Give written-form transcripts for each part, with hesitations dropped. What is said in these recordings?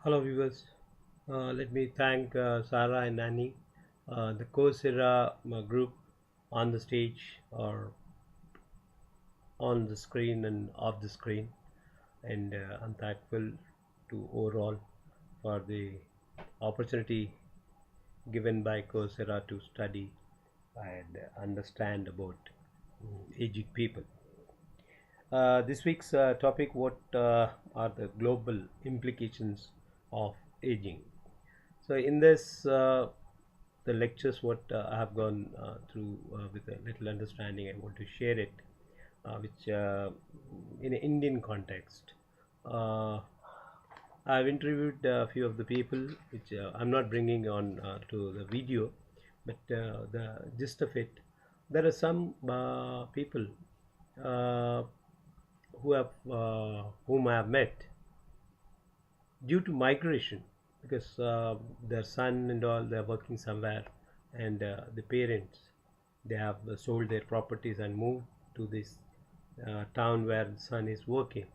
Hello, viewers. Let me thank Sarah and Annie, the Coursera group on the stage or on the screen and off the screen. And I'm thankful to overall for the opportunity given by Coursera to study and understand about aging people. This week's topic: what are the global implications of aging? So, in this, the lectures, what I have gone through with a little understanding, I want to share it, which in an Indian context. Uh, I've interviewed a few of the people, which I'm not bringing on to the video, but the gist of it, there are some people uh, whom I have met due to migration because their son and all they're working somewhere, and the parents they have sold their properties and moved to this town where the son is working.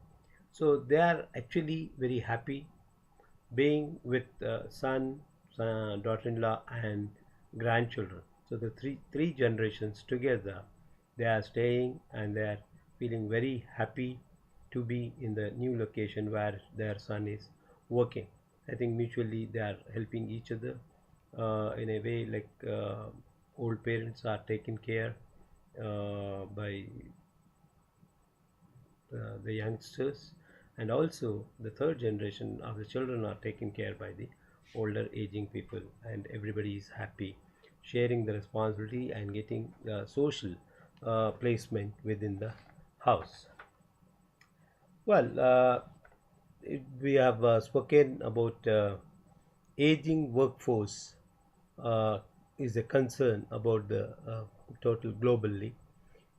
So they are actually very happy being with son, daughter-in-law, and grandchildren. So the three generations together, they are staying and they are feeling very happy to be in the new location where their son is working. I think mutually they are helping each other in a way like old parents are taken care by the youngsters, and also the third generation of the children are taken care by the older aging people, and everybody is happy sharing the responsibility and getting the social placement within the house. Well, we have spoken about aging workforce is a concern about the total globally.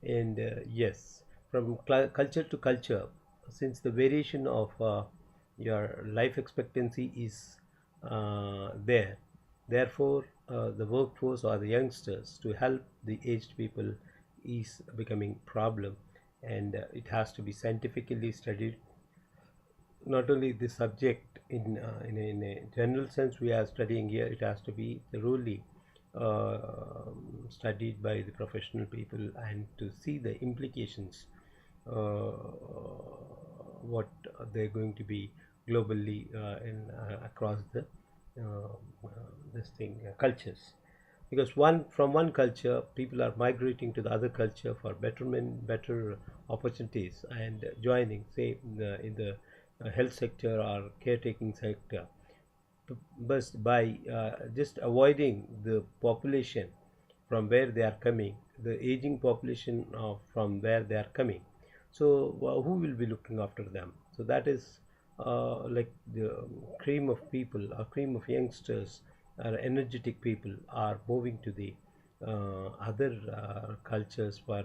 And yes, from culture to culture, since the variation of your life expectancy is there, therefore the workforce or the youngsters to help the aged people is becoming problem, and it has to be scientifically studied. Not only the subject in a general sense we are studying here, it has to be thoroughly studied by the professional people and to see the implications uh, what they're going to be globally in across the this thing cultures, because one from one culture people are migrating to the other culture for betterment, better opportunities, and joining say in the health sector or caretaking sector, but by just avoiding the population from where they are coming, the aging population of from where they are coming. So who will be looking after them? So that is like the cream of people, a cream of youngsters or energetic people are moving to the other cultures for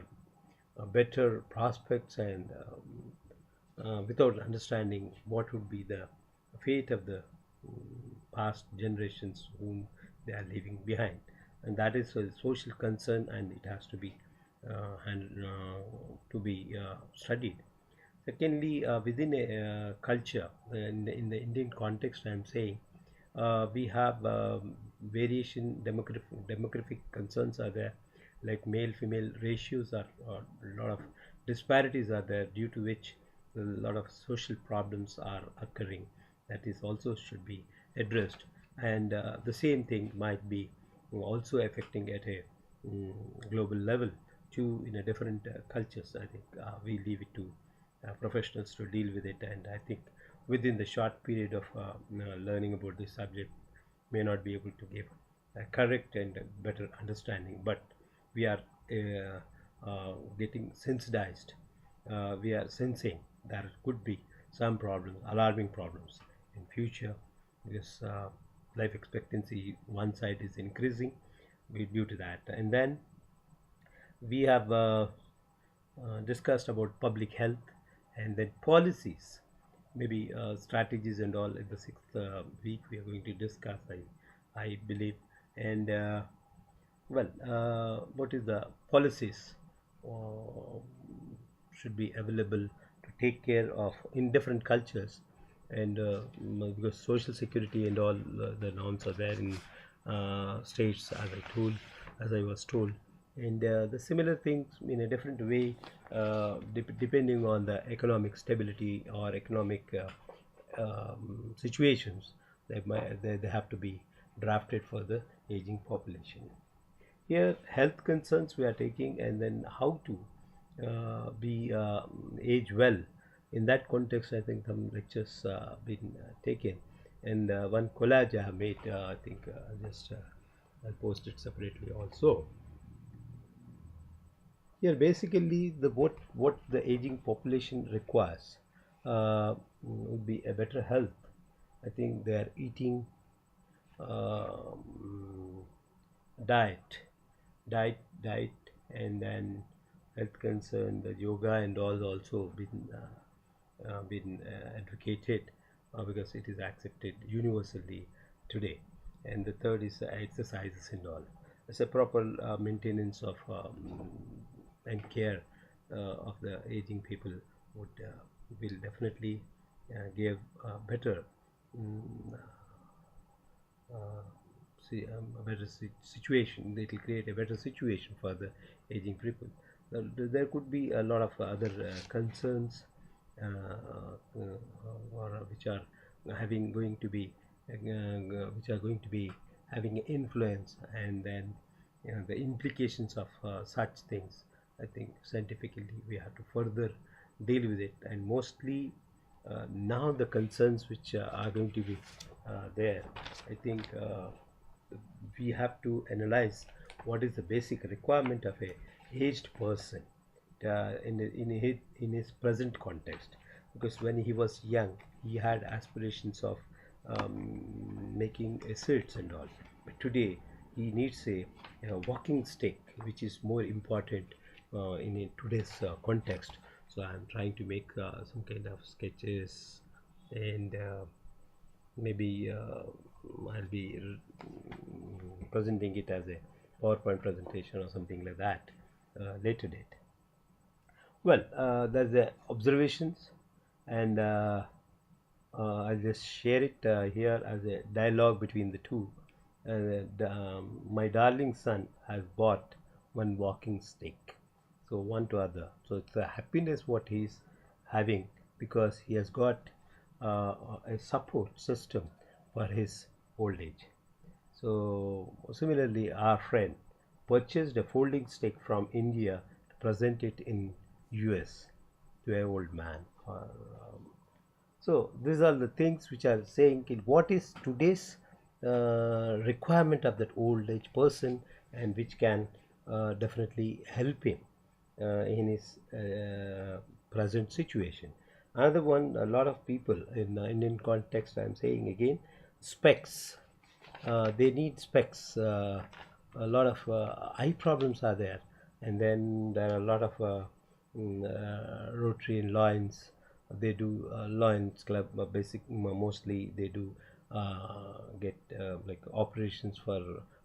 better prospects, and without understanding what would be the fate of the past generations whom they are leaving behind. And that is a social concern, and it has to be studied. Secondly, within a culture, in the Indian context, I am saying we have variation, demographic concerns are there, like male female ratios are a lot of disparities are there, due to which a lot of social problems are occurring. That is also should be addressed, and the same thing might be also affecting at a global level too in a different cultures. I think we leave it to professionals to deal with it, and I think within the short period of learning about this subject may not be able to give a correct and a better understanding, but we are getting sensitized. We are sensing there could be some problems, alarming problems in future, because life expectancy one side is increasing due to that. And then we have discussed about public health, and then policies, maybe strategies and all. In the sixth week we are going to discuss, I believe. And well, what is the policies uh, should be available to take care of in different cultures, and because social security and all the norms are there in states, as I was told, and the similar things in a different way, depending on the economic stability or economic situations, they have to be drafted for the aging population. Here, health concerns we are taking, and then how to be age well. In that context, I think some lectures been taken, and one collage I have made. I think just I'll post it separately also. Here, basically, the what the aging population requires would be a better health. I think they are eating um, diet, diet, and then health concern, the yoga and all also been advocated because it is accepted universally today. And the third is exercises and all. It's a proper maintenance of and care of the aging people would will definitely give better mm, uh, a better situation. It will create a better situation for the aging people. There could be a lot of other concerns or which are having going to be which are going to be having an influence, and then the implications of such things. I think scientifically we have to further deal with it, and mostly now the concerns which are going to be there, I think we have to analyze what is the basic requirement of a aged person in his present context, because when he was young he had aspirations of making asserts and all, but today he needs a walking stick, which is more important in today's context. So I'm trying to make some kind of sketches, and maybe I'll be presenting it as a PowerPoint presentation or something like that later date. Well, there's the observations, and I'll just share it here as a dialogue between the two. My darling son has bought one walking stick, so one to other. So it's a happiness what he's having, because he has got a support system for his old age. So similarly, our friend purchased a folding stick from India to present it in US to an old man. So these are the things which are saying what is today's requirement of that old age person, and which can definitely help him in his present situation. Another one, a lot of people in Indian context, I am saying again, specs. They need specs. A lot of eye problems are there, and then there are a lot of Rotary and Lions. They do Lions Club basic. Mostly they do get like operations for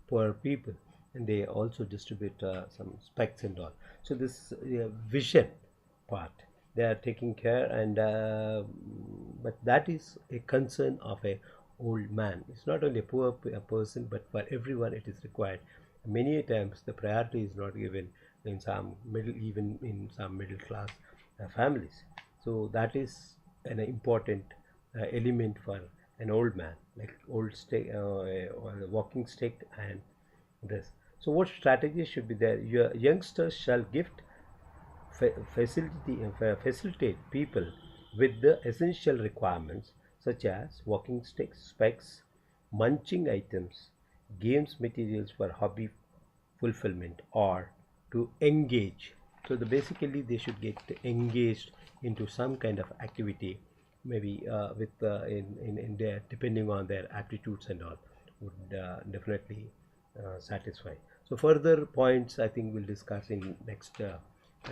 poor people, and they also distribute some specs and all. So this vision part they are taking care, and but that is a concern of a old man. It's not only a poor person, but for everyone it is required. Many times the priority is not given in some middle, even in some middle class families. So that is an important element for an old man, like old stick or a walking stick and this. So what strategies should be there? Your youngsters shall gift facilitate people with the essential requirements such as walking sticks, specs, munching items, games materials for hobby fulfillment, or to engage. So basically they should get engaged into some kind of activity, maybe with in their, depending on their aptitudes and all, would definitely satisfy. So further points I think we'll discuss in next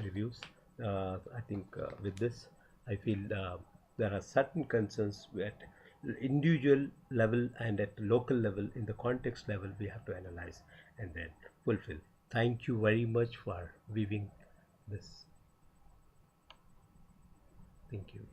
reviews. I think with this I feel there are certain concerns at individual level and at local level, in the context level, we have to analyze and then fulfill. Thank you very much for viewing this. Thank you.